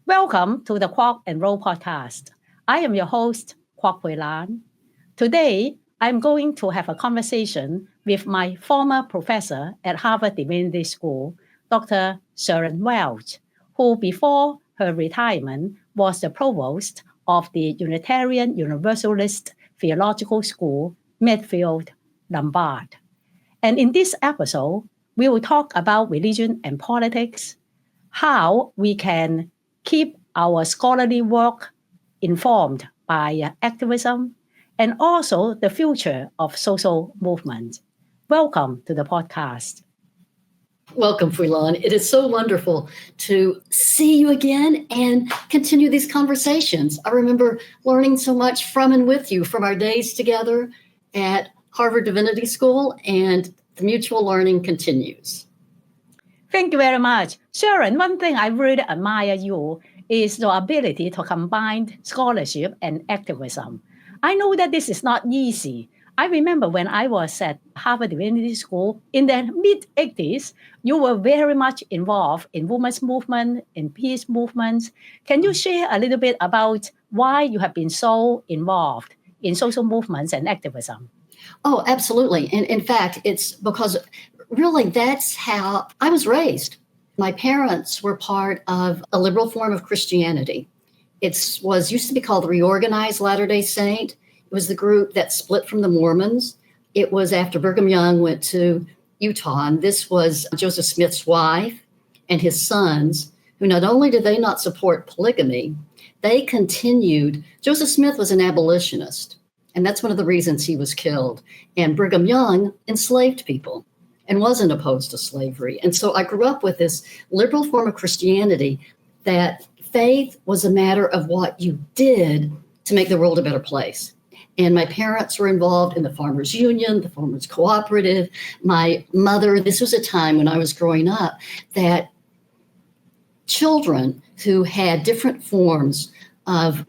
Welcome to the Quark and Roll podcast. I am your host, Quark Hui Lan. Today, I'm going to have a conversation with my former professor at Harvard Divinity School, Dr. Sharon Welch, who before her retirement was the provost of the Unitarian Universalist Theological School, Meadville, Lombard. And in this episode, we will talk about religion and politics, how we can keep our scholarly work informed by activism, and also the future of social movement. Welcome to the podcast. Welcome, Hui Lan. It is so wonderful to see you again and continue these conversations. I remember learning so much from and with you from our days together at Harvard Divinity School, and the mutual learning continues. Thank you very much. Sharon, one thing I really admire you is your ability to combine scholarship and activism. I know that this is not easy. I remember when I was at Harvard Divinity School in the mid-80s, you were very much involved in women's movement, in peace movements. Can you share a little bit about why you have been so involved in social movements and activism? Oh, absolutely. And in fact, it's because really that's how I was raised. My parents were part of a liberal form of Christianity. It used to be called the Reorganized Latter-day Saint. It was the group that split from the Mormons. It was after Brigham Young went to Utah, and this was Joseph Smith's wife and his sons, who not only did they not support polygamy, they continued. Joseph Smith was an abolitionist, and that's one of the reasons he was killed. And Brigham Young enslaved people and wasn't opposed to slavery. And so I grew up with this liberal form of Christianity that faith was a matter of what you did to make the world a better place. And my parents were involved in the Farmers Union, the Farmers Cooperative. My mother, this was a time when I was growing up that children who had different forms of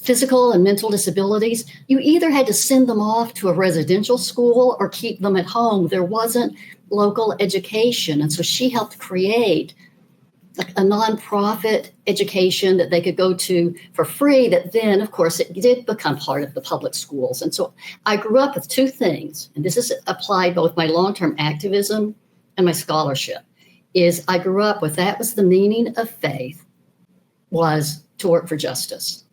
physical and mental disabilities, you either had to send them off to a residential school or keep them at home. There wasn't local education. And so she helped create a nonprofit education that they could go to for free, that then, of course, it did become part of the public schools. And so I grew up with two things, and this is applied both my long-term activism and my scholarship, is I grew up with that was the meaning of faith, was to work for justice.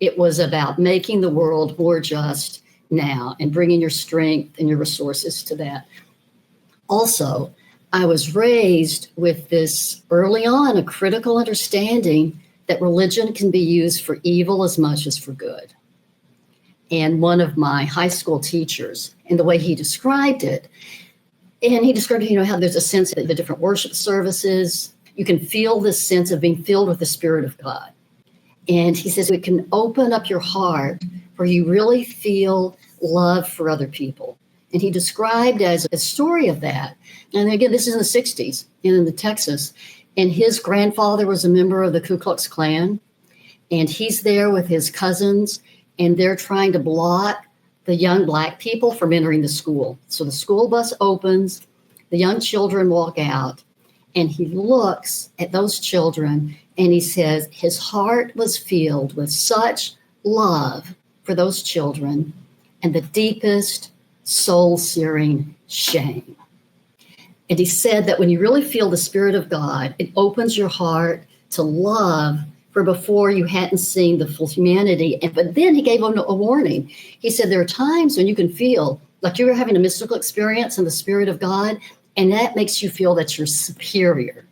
It was about making the world more just now and bringing your strength and your resources to that. Also, I was raised with this early on, a critical understanding that religion can be used for evil as much as for good. And one of my high school teachers, and the way he described it, how there's a sense of the different worship services, you can feel this sense of being filled with the Spirit of God. And he says, it can open up your heart where you really feel love for other people. And he described as a story of that. And again, this is in the 60s in the Texas. And his grandfather was a member of the Ku Klux Klan. And he's there with his cousins, and they're trying to block the young Black people from entering the school. So the school bus opens, the young children walk out, and he looks at those children and he says his heart was filled with such love for those children and the deepest soul-searing shame. And he said that when you really feel the Spirit of God, it opens your heart to love, for before you hadn't seen the full humanity. But then he gave them a warning. He said there are times when you can feel like you're having a mystical experience in the Spirit of God, and that makes you feel that you're superior.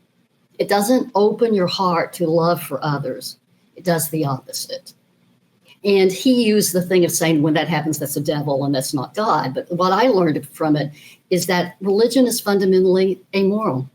It doesn't open your heart to love for others. It does the opposite. And he used the thing of saying when that happens, that's the devil and that's not God. But what I learned from it is that religion is fundamentally amoral.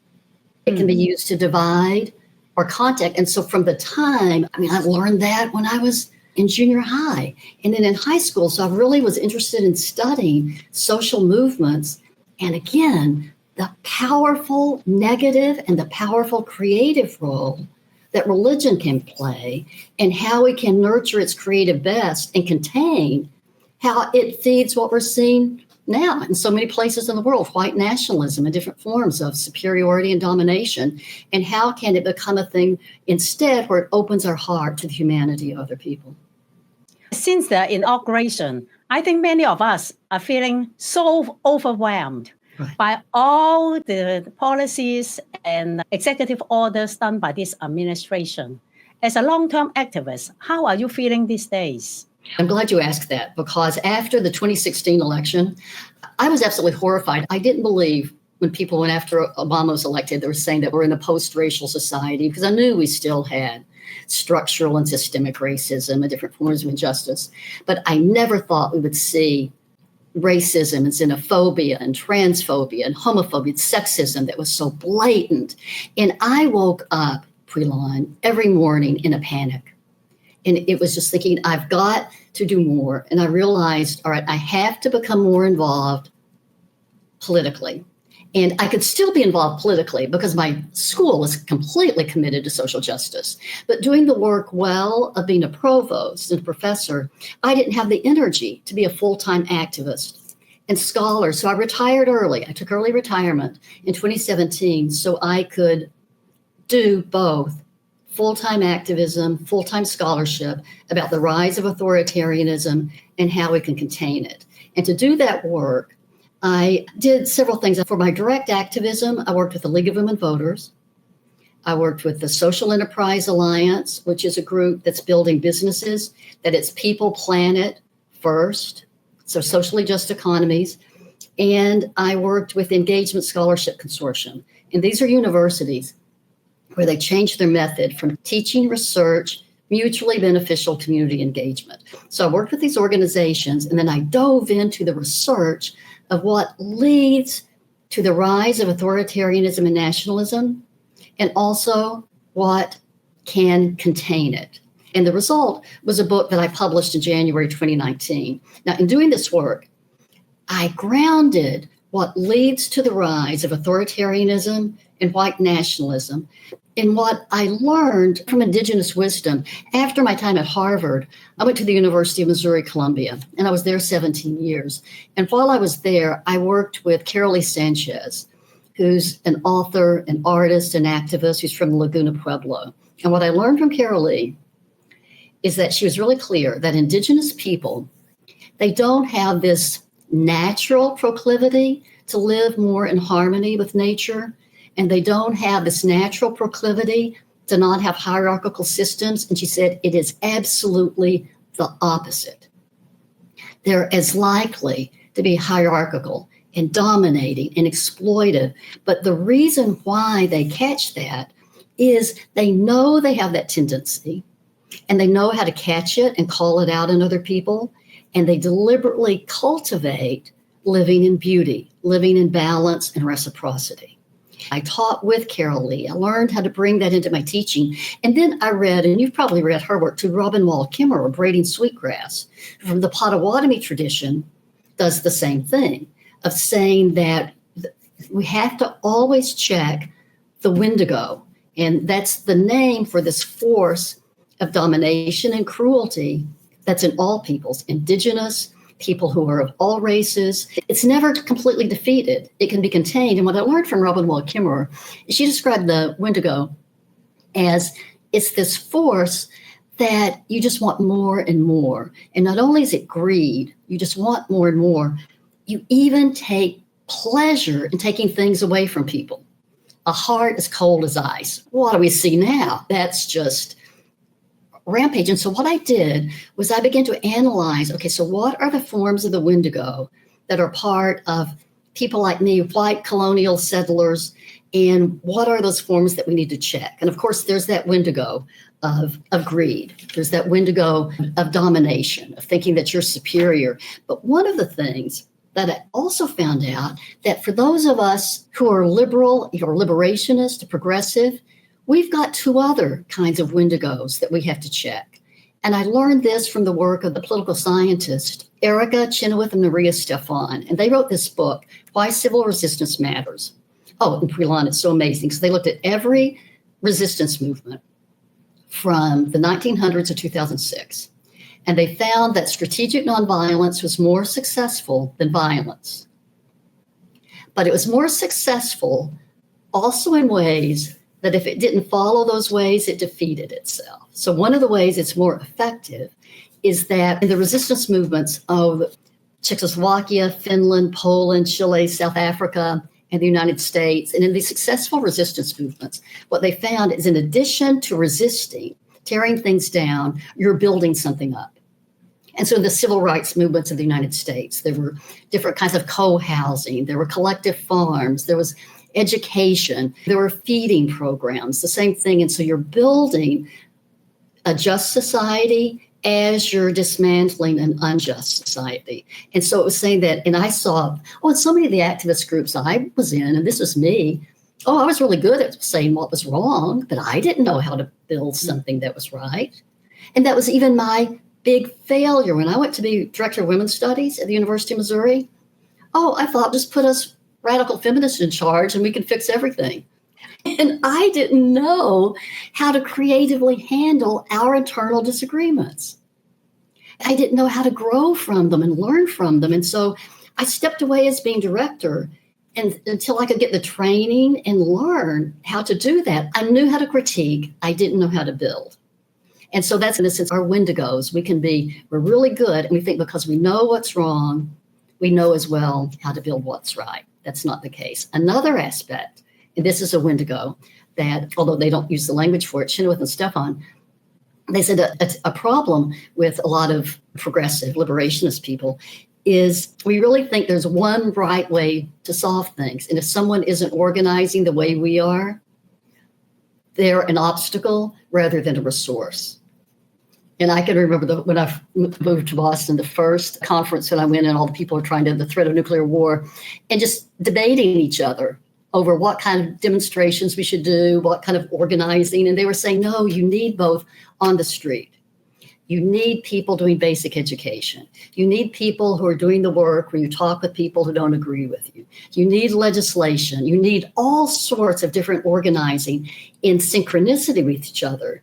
It can be used to divide or contact. And so from the time, I learned that when I was in junior high and then in high school. So I really was interested in studying social movements. And again, the powerful negative and the powerful creative role that religion can play and how we can nurture its creative best and contain how it feeds what we're seeing now in so many places in the world, white nationalism and different forms of superiority and domination. And how can it become a thing instead where it opens our heart to the humanity of other people? Since the inauguration, I think many of us are feeling so overwhelmed by all the policies and executive orders done by this administration. As a long-term activist, how are you feeling these days? I'm glad you asked that, because after the 2016 election, I was absolutely horrified. I didn't believe when people went after Obama was elected, they were saying that we're in a post-racial society, because I knew we still had structural and systemic racism and different forms of injustice. But I never thought we would see racism and xenophobia and transphobia and homophobia and sexism that was so blatant. And I woke up, Preline, every morning in a panic. And it was just thinking, I've got to do more. And I realized, all right, I have to become more involved politically. And I could still be involved politically because my school was completely committed to social justice. But doing the work well of being a provost and a professor, I didn't have the energy to be a full-time activist and scholar. So I retired early. I took early retirement in 2017 so I could do both full-time activism, full-time scholarship about the rise of authoritarianism and how we can contain it. And to do that work, I did several things. For my direct activism, I worked with the League of Women Voters. I worked with the Social Enterprise Alliance, which is a group that's building businesses, that it's people, planet first, so socially just economies. And I worked with Engagement Scholarship Consortium. And these are universities where they changed their method from teaching, research, mutually beneficial community engagement. So I worked with these organizations, and then I dove into the research of what leads to the rise of authoritarianism and nationalism, and also what can contain it. And the result was a book that I published in January 2019. Now, in doing this work, I grounded what leads to the rise of authoritarianism and white nationalism in what I learned from Indigenous wisdom. After my time at Harvard, I went to the University of Missouri-Columbia, and I was there 17 years. And while I was there, I worked with Sanchez, who's an author, an artist, an activist who's from Laguna Pueblo. And what I learned from Carolee is that she was really clear that Indigenous people, they don't have this natural proclivity to live more in harmony with nature, and they don't have this natural proclivity to not have hierarchical systems. And she said it is absolutely the opposite. They're as likely to be hierarchical and dominating and exploitive. But the reason why they catch that is they know they have that tendency, and they know how to catch it and call it out in other people. And they deliberately cultivate living in beauty, living in balance and reciprocity. I taught with Carolee. I learned how to bring that into my teaching. And then I read, and you've probably read her work too, Robin Wall Kimmerer, Braiding Sweetgrass, from the Potawatomi tradition, does the same thing of saying that we have to always check the Wendigo. And that's the name for this force of domination and cruelty that's in all peoples, Indigenous, people who are of all races. It's never completely defeated. It can be contained. And what I learned from Robin Wall Kimmerer is she described the Wendigo as it's this force that you just want more and more. And not only is it greed, you just want more and more, you even take pleasure in taking things away from people. A heart as cold as ice. What do we see now? That's just rampage. And so what I did was I began to analyze, okay, so what are the forms of the Wendigo that are part of people like me, white colonial settlers, and what are those forms that we need to check? And of course, there's that Wendigo of greed. There's that Wendigo of domination, of thinking that you're superior. But one of the things that I also found out that for those of us who are liberal, or liberationist, progressive, we've got two other kinds of Wendigos that we have to check. And I learned this from the work of the political scientist, Erica Chenoweth and Maria Stefan. And they wrote this book, Why Civil Resistance Matters. Oh, and Preline, it's so amazing. So they looked at every resistance movement from the 1900s to 2006. And they found that strategic nonviolence was more successful than violence. But it was more successful also in ways that if it didn't follow those ways, it defeated itself. So one of the ways it's more effective is that in the resistance movements of Czechoslovakia, Finland, Poland, Chile, South Africa, and the United States, and in these successful resistance movements, what they found is in addition to resisting, tearing things down, you're building something up. And so in the civil rights movements of the United States, there were different kinds of co-housing, there were collective farms, there was education, there were feeding programs, the same thing. And so you're building a just society as you're dismantling an unjust society. And so it was saying that, and I saw, in so many of the activist groups I was in, and this was me, I was really good at saying what was wrong, but I didn't know how to build something that was right. And that was even my big failure. When I went to be director of women's studies at the University of Missouri, I thought just put us radical feminists in charge and we could fix everything. And I didn't know how to creatively handle our internal disagreements. I didn't know how to grow from them and learn from them. And so I stepped away as being director, and until I could get the training and learn how to do that. I knew how to critique. I didn't know how to build. And so that's, in a sense, our Wendigos. We're really good, and we think because we know what's wrong, we know as well how to build what's right. That's not the case. Another aspect, and this is a Wendigo, that although they don't use the language for it, Chenoweth and Stefan, they said a problem with a lot of progressive liberationist people is we really think there's one right way to solve things. And if someone isn't organizing the way we are, they're an obstacle rather than a resource. And I can remember when I moved to Boston, the first conference that I went in, all the people were trying to, the threat of nuclear war, and just debating each other over what kind of demonstrations we should do, what kind of organizing. And they were saying, no, you need both on the street. You need people doing basic education. You need people who are doing the work where you talk with people who don't agree with you. You need legislation. You need all sorts of different organizing in synchronicity with each other.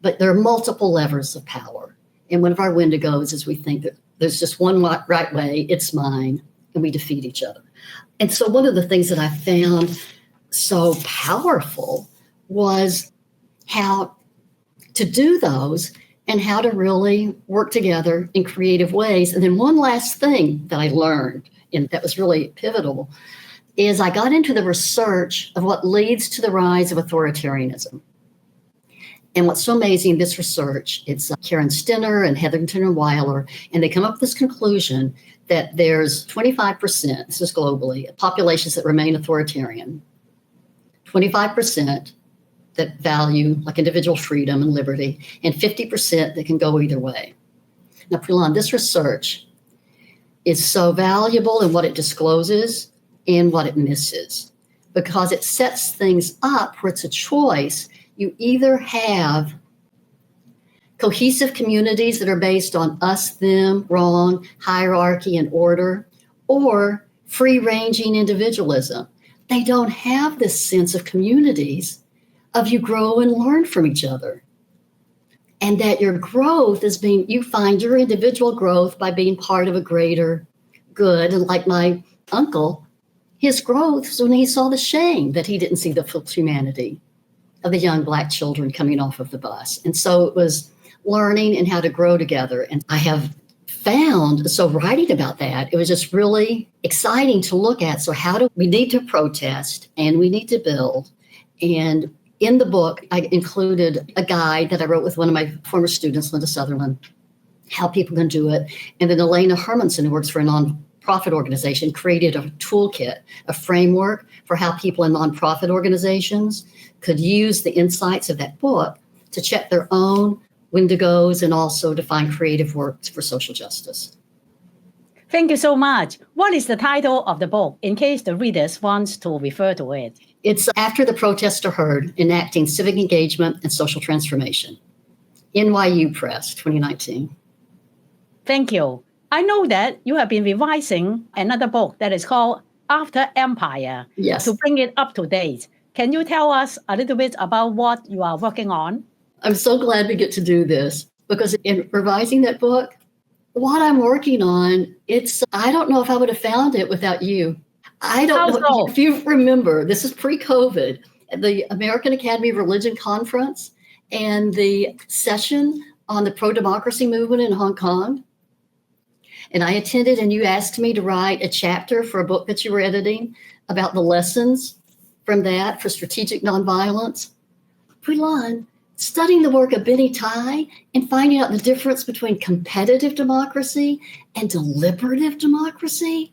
But there are multiple levers of power. And one of our Wendigos is we think that there's just one right way, it's mine, and we defeat each other. And so one of the things that I found so powerful was how to do those and how to really work together in creative ways. And then one last thing that I learned, and that was really pivotal, is I got into the research of what leads to the rise of authoritarianism. And what's so amazing, this research, it's Karen Stenner and Hetherington and Weiler, and they come up with this conclusion that there's 25%, this is globally, populations that remain authoritarian, 25% that value like individual freedom and liberty, and 50% that can go either way. Now, Prilon, this research is so valuable in what it discloses and what it misses, because it sets things up where it's a choice. You either have cohesive communities that are based on us, them, wrong, hierarchy, and order, or free-ranging individualism. They don't have this sense of communities of you grow and learn from each other. And that your growth is you find your individual growth by being part of a greater good. And like my uncle, his growth was when he saw the shame that he didn't see the full humanity of the young Black children coming off of the bus. And so it was learning and how to grow together. And I have found, so writing about that, it was just really exciting to look at. So we need to protest and we need to build. And in the book, I included a guide that I wrote with one of my former students, Linda Sutherland, how people can do it. And then Elena Hermanson, who works for a nonprofit organization, created a toolkit, a framework for how people in nonprofit organizations could use the insights of that book to check their own Wendigos and also to find creative works for social justice. Thank you so much. What is the title of the book, in case the readers want to refer to it? It's After the Protests Are Heard, Enacting Civic Engagement and Social Transformation. NYU Press, 2019. Thank you. I know that you have been revising another book that is called After Empire. Yes. To bring it up to date. Can you tell us a little bit about what you are working on? I'm so glad we get to do this. because in revising that book, what I'm working on, I don't know if I would have found it without you. I don't know so? if you remember, this is pre-COVID, the American Academy of Religion Conference and the session on the pro-democracy movement in Hong Kong. And I attended, and you asked me to write a chapter for a book that you were editing about the lessons from that for strategic nonviolence. Puilan, studying the work of Benny Tai and finding out the difference between competitive democracy and deliberative democracy.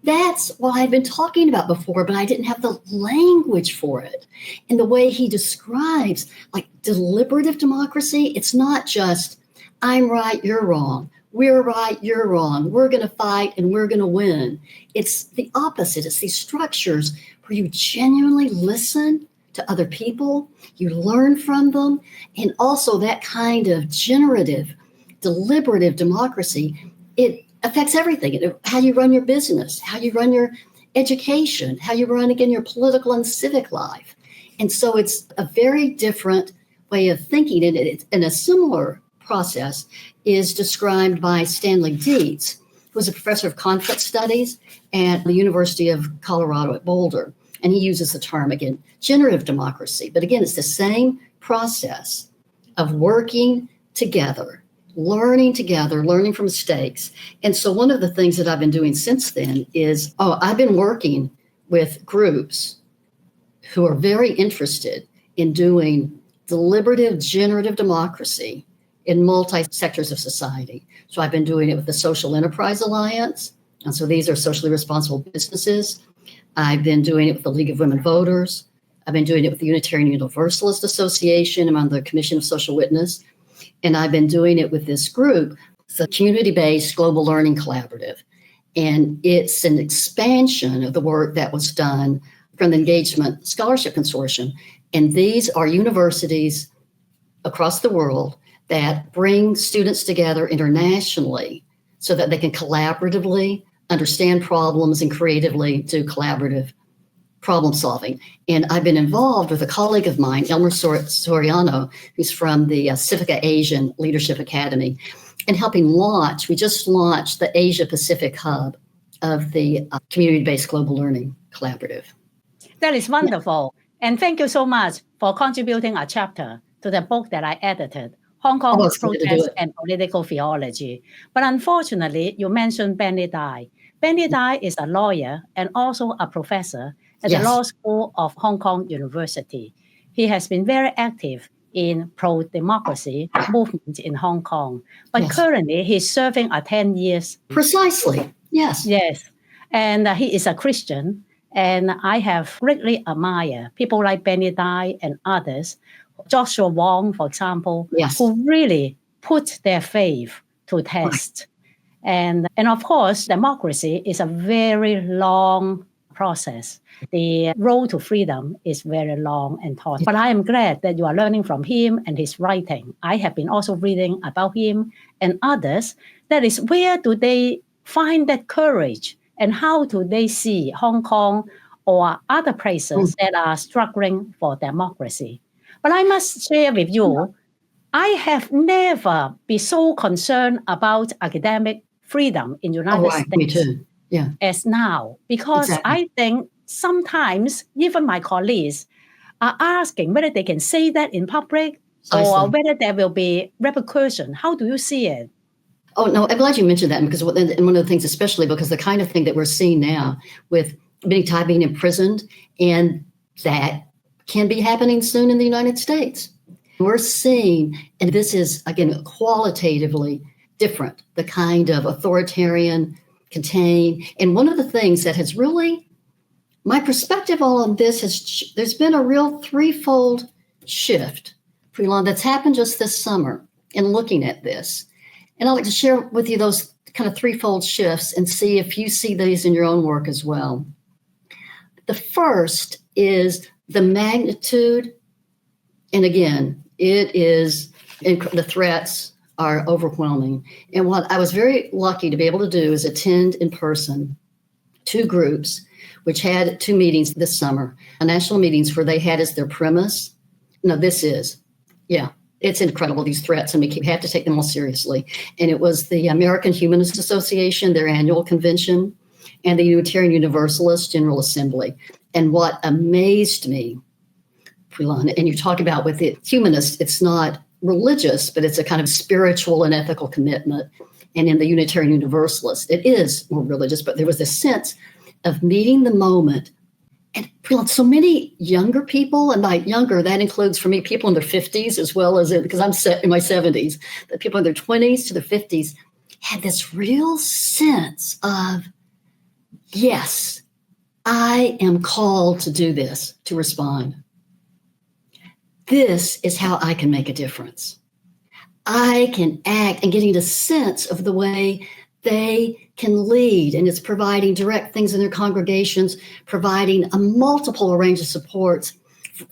That's what I'd been talking about before, but I didn't have the language for it. And the way he describes, like, deliberative democracy, it's not just, I'm right, you're wrong. We're right, you're wrong. We're going to fight and we're going to win. It's the opposite. It's these structures where you genuinely listen to other people, you learn from them, and also that kind of generative, deliberative democracy, it affects everything. How you run your business, how you run your education, how you run, again, your political and civic life. And so it's a very different way of thinking. And a similar process is described by Stanley Deetz, who was a professor of conflict studies at the University of Colorado at Boulder. And he uses the term, again, generative democracy. But again, it's the same process of working together, learning from mistakes. And so one of the things that I've been doing since then is, I've been working with groups who are very interested in doing deliberative, generative democracy in multi-sectors of society. So I've been doing it with the Social Enterprise Alliance. And so these are socially responsible businesses. I've been doing it with the League of Women Voters. I've been doing it with the Unitarian Universalist Association. I'm on the Commission of Social Witness. And I've been doing it with this group. It's a community-based global learning collaborative. And it's an expansion of the work that was done from the Engagement Scholarship Consortium. And these are universities across the world that bring students together internationally so that they can collaboratively understand problems and creatively do collaborative problem solving. And I've been involved with a colleague of mine, Elmer Soriano, who's from the Civica Asian Leadership Academy, and helping we just launched the Asia Pacific Hub of the Community-Based Global Learning Collaborative. That is wonderful. Yeah. And thank you so much for contributing a chapter to the book that I edited, Hong Kong Protest and Political Theology. But unfortunately, you mentioned Benny Tai. Benny Tai is a lawyer and also a professor at the Law School of Hong Kong University. He has been very active in pro-democracy movement in Hong Kong. But currently, he's serving a 10 years. Precisely, yes. Yes. And he is a Christian. And I have greatly admired people like Benny Tai and others, Joshua Wong, for example, who really put their faith to test. And of course, democracy is a very long process. The road to freedom is very long and taught. But I am glad that you are learning from him and his writing. I have been also reading about him and others. That is, where do they find that courage and how do they see Hong Kong or other places that are struggling for democracy? But I must share with you, I have never been so concerned about academic freedom in the United States me too. as now, because I think sometimes even my colleagues are asking whether they can say that in public or whether there will be repercussion. How do you see it? Oh, no, I'm glad you mentioned that, because one of the things, especially because the kind of thing that we're seeing now with Benny Tai being imprisoned, and that can be happening soon in the United States. We're seeing, and this is, again, qualitatively different, the kind of authoritarian, contain. And one of the things that has really, my perspective on this there's been a real threefold shift, Preelon, that's happened just this summer in looking at this. And I'd like to share with you those kind of threefold shifts and see if you see these in your own work as well. The first is the magnitude, and again, the threats are overwhelming. And what I was very lucky to be able to do is attend in person 2 groups, which had 2 meetings this summer, national meetings where they had as their premise, It's incredible, these threats, and we have to take them all seriously. And it was the American Humanist Association, their annual convention, and the Unitarian Universalist General Assembly. And what amazed me, and you talk about with the humanists, it's not religious, but it's a kind of spiritual and ethical commitment. And in the Unitarian Universalist, it is more religious, but there was this sense of meeting the moment. And so many younger people, and by younger, that includes for me people in their 50s as well as because I'm in my 70s, that people in their 20s to their 50s had this real sense of, yes, I am called to do this, to respond. This is how I can make a difference. I can act, and getting a sense of the way they can lead, and it's providing direct things in their congregations, providing a multiple range of supports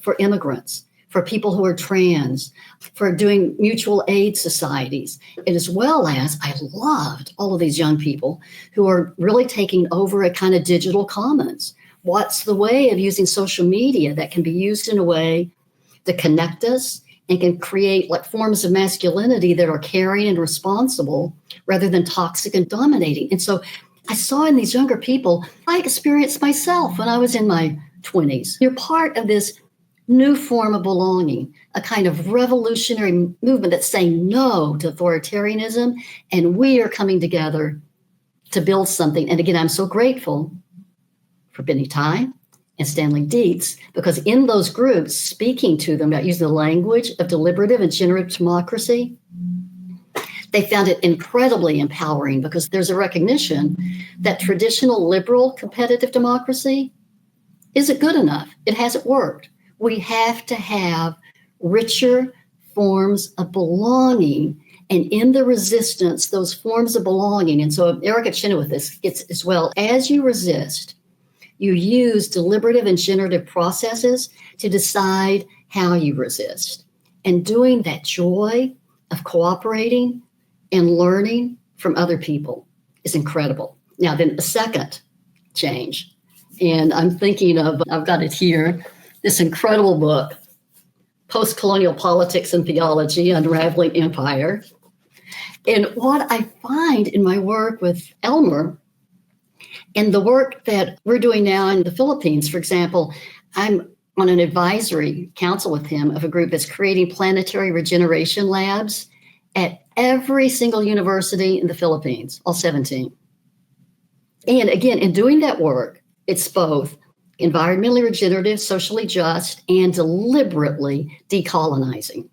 for immigrants, for people who are trans, for doing mutual aid societies, and as well as I loved all of these young people who are really taking over a kind of digital commons. What's the way of using social media that can be used in a way to connect us and can create like forms of masculinity that are caring and responsible rather than toxic and dominating? And so I saw in these younger people, I experienced myself when I was in my 20s. You're part of this new form of belonging, a kind of revolutionary movement that's saying no to authoritarianism, and we are coming together to build something. And again, I'm so grateful for Benny Tai and Stanley Deetz, because in those groups, speaking to them about using the language of deliberative and generative democracy, they found it incredibly empowering, because there's a recognition that traditional liberal competitive democracy isn't good enough. It hasn't worked. We have to have richer forms of belonging, and in the resistance, those forms of belonging. And so Erica Chenoweth with this, it's as well, as you resist, you use deliberative and generative processes to decide how you resist. And doing that joy of cooperating and learning from other people is incredible. Now, then a second change, and I'm thinking of, I've got it here, this incredible book, Post-Colonial Politics and Theology, Unraveling Empire. And what I find in my work with Elmer, and the work that we're doing now in the Philippines, for example, I'm on an advisory council with him of a group that's creating planetary regeneration labs at every single university in the Philippines, all 17. And again, in doing that work, it's both environmentally regenerative, socially just, and deliberately decolonizing.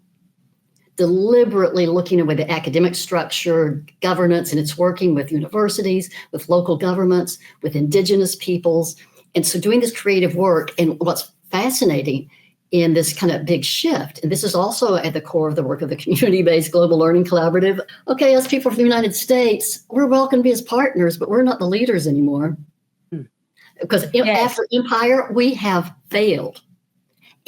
Deliberately looking at the academic structure, governance, and it's working with universities, with local governments, with Indigenous peoples. And so doing this creative work, and what's fascinating in this kind of big shift, and this is also at the core of the work of the community-based global learning collaborative. Okay, us people from the United States, we're welcome to be as partners, but we're not the leaders anymore. Because after empire, we have failed.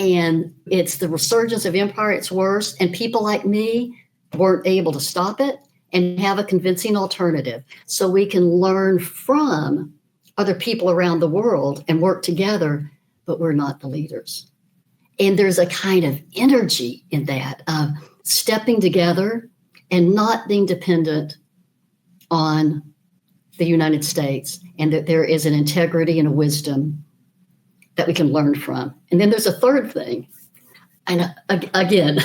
And it's the resurgence of empire, it's worse. And people like me weren't able to stop it and have a convincing alternative. So we can learn from other people around the world and work together, but we're not the leaders. And there's a kind of energy in that of stepping together and not being dependent on the United States, and that there is an integrity and a wisdom that we can learn from. And then there's a third thing. And again,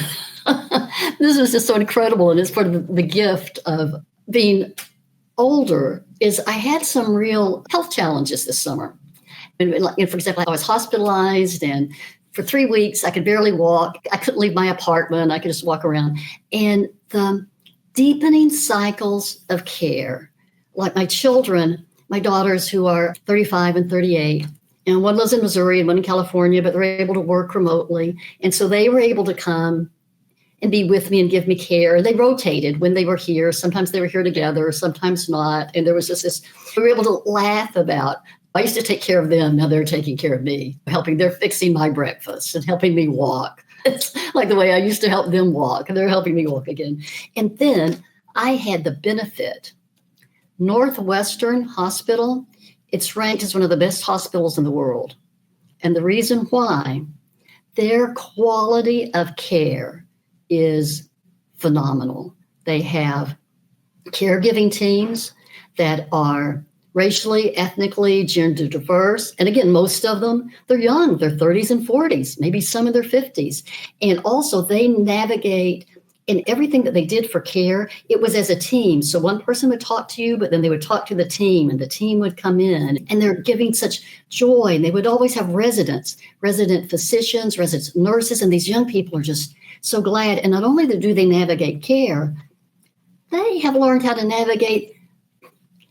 this was just so incredible, and it's part of the gift of being older, is I had some real health challenges this summer. And for example, I was hospitalized, and for 3 weeks, I could barely walk. I couldn't leave my apartment. I could just walk around. And the deepening cycles of care, like my children, my daughters who are 35 and 38, and one lives in Missouri and one in California, but they're able to work remotely. And so they were able to come and be with me and give me care. They rotated when they were here. Sometimes they were here together, sometimes not. And there was just this, we were able to laugh about, I used to take care of them. Now they're taking care of me, they're fixing my breakfast and helping me walk. It's like the way I used to help them walk, and they're helping me walk again. And then I had the benefit. Northwestern Hospital, it's ranked as one of the best hospitals in the world. And the reason why, their quality of care is phenomenal. They have caregiving teams that are racially, ethnically, gender diverse. And again, most of them, they're young, they're 30s and 40s, maybe some in their 50s. And also they navigate in everything that they did for care. It was as a team. So one person would talk to you, but then they would talk to the team and the team would come in and they're giving such joy. And they would always have resident physicians, resident nurses, and these young people are just so glad. And not only do they navigate care, they have learned how to navigate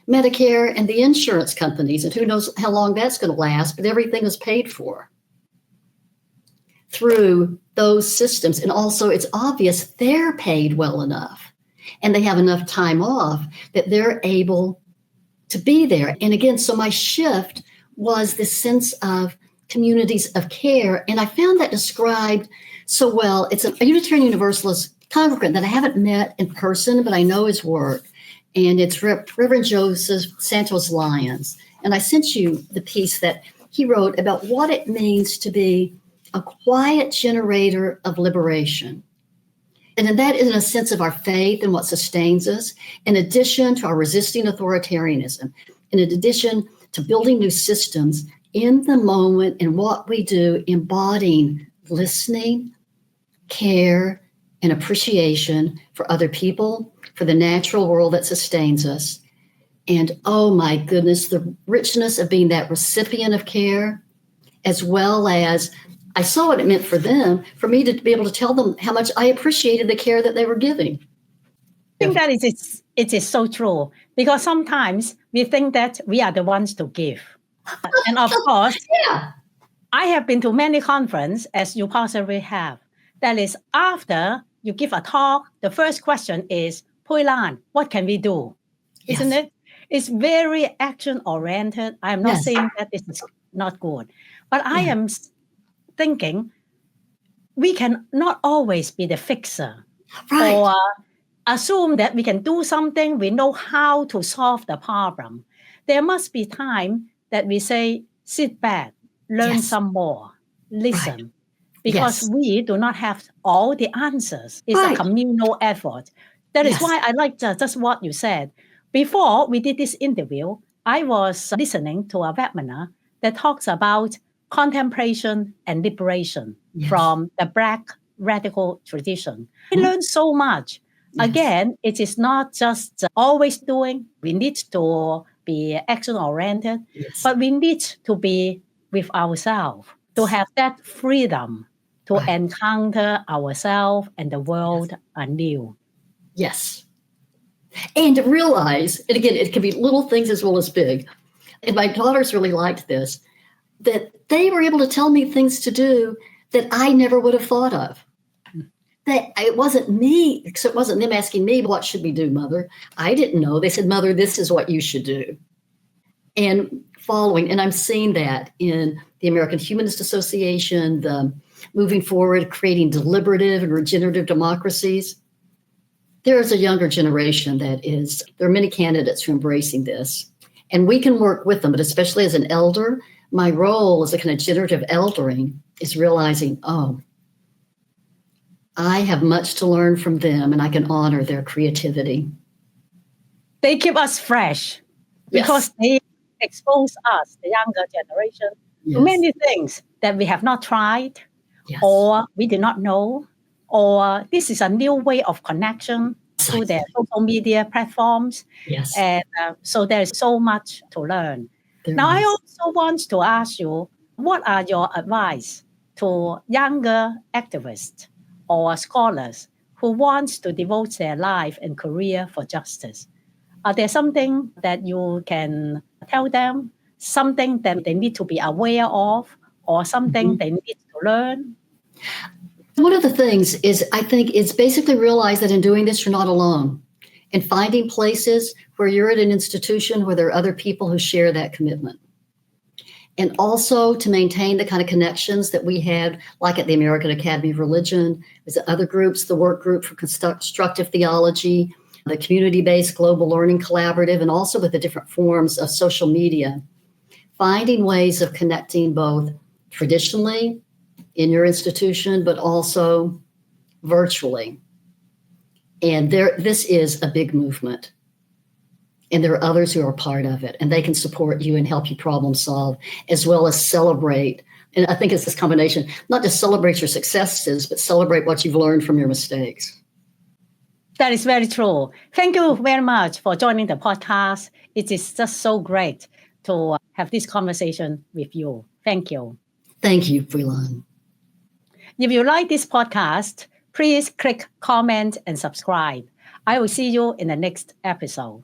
Medicare and the insurance companies, and who knows how long that's going to last, but everything is paid for through those systems. And also it's obvious they're paid well enough and they have enough time off that they're able to be there. And again, so my shift was this sense of communities of care. And I found that described so well. It's a Unitarian Universalist congregant that I haven't met in person, but I know his work. And it's Reverend Joseph Santos Lyons. And I sent you the piece that he wrote about what it means to be a quiet generator of liberation. And that is in a sense of our faith and what sustains us, in addition to our resisting authoritarianism, in addition to building new systems in the moment and what we do, embodying listening, care, and appreciation for other people, for the natural world that sustains us. And oh my goodness, the richness of being that recipient of care, as well as I saw what it meant for them, for me to be able to tell them how much I appreciated the care that they were giving. I think that it is so true, because sometimes we think that we are the ones to give. And of course, Yeah. I have been to many conferences, as you possibly have. That is, after you give a talk, the first question is, Pui Lan, what can we do? Isn't it? It's very action-oriented. I'm not saying that this is not good, but I am thinking we can not always be the fixer or assume that we can do something, we know how to solve the problem. There must be time that we say, sit back, learn some more, listen, because we do not have all the answers. It's a communal effort. That is why I like just what you said. Before we did this interview, I was listening to a webinar that talks about contemplation and liberation from the Black radical tradition. I learned so much. Again, it is not just always doing. We need to be action-oriented, but we need to be with ourselves, to have that freedom to encounter ourselves and the world anew. Yes. And to realize, and again, it can be little things as well as big. And my daughters really liked this, that they were able to tell me things to do that I never would have thought of. That it wasn't me, it wasn't them asking me, what should we do, Mother? I didn't know. They said, Mother, this is what you should do. And following, and I'm seeing that in the American Humanist Association, the moving forward, creating deliberative and regenerative democracies. There's a younger generation there are many candidates who are embracing this. And we can work with them, but especially as an elder, my role as a kind of generative eldering is realizing, I have much to learn from them and I can honor their creativity. They keep us fresh because they expose us, the younger generation, to many things that we have not tried or we did not know, or this is a new way of connection through their social media platforms. And so there's so much to learn. I also want to ask you, what are your advice to younger activists or scholars who want to devote their life and career for justice? Are there something that you can tell them, something that they need to be aware of, or something they need to learn? One of the things is, I think, it's basically realize that in doing this, you're not alone. And finding places where you're at an institution where there are other people who share that commitment. And also to maintain the kind of connections that we had, like at the American Academy of Religion, there's other groups, the Work Group for Constructive Theology, the Community-Based Global Learning Collaborative, and also with the different forms of social media. Finding ways of connecting both traditionally in your institution, but also virtually. And this is a big movement. And there are others who are part of it, and they can support you and help you problem solve, as well as celebrate. And I think it's this combination, not just celebrate your successes, but celebrate what you've learned from your mistakes. That is very true. Thank you very much for joining the podcast. It is just so great to have this conversation with you. Thank you. Thank you, Freelan. If you like this podcast, please click comment and subscribe. I will see you in the next episode.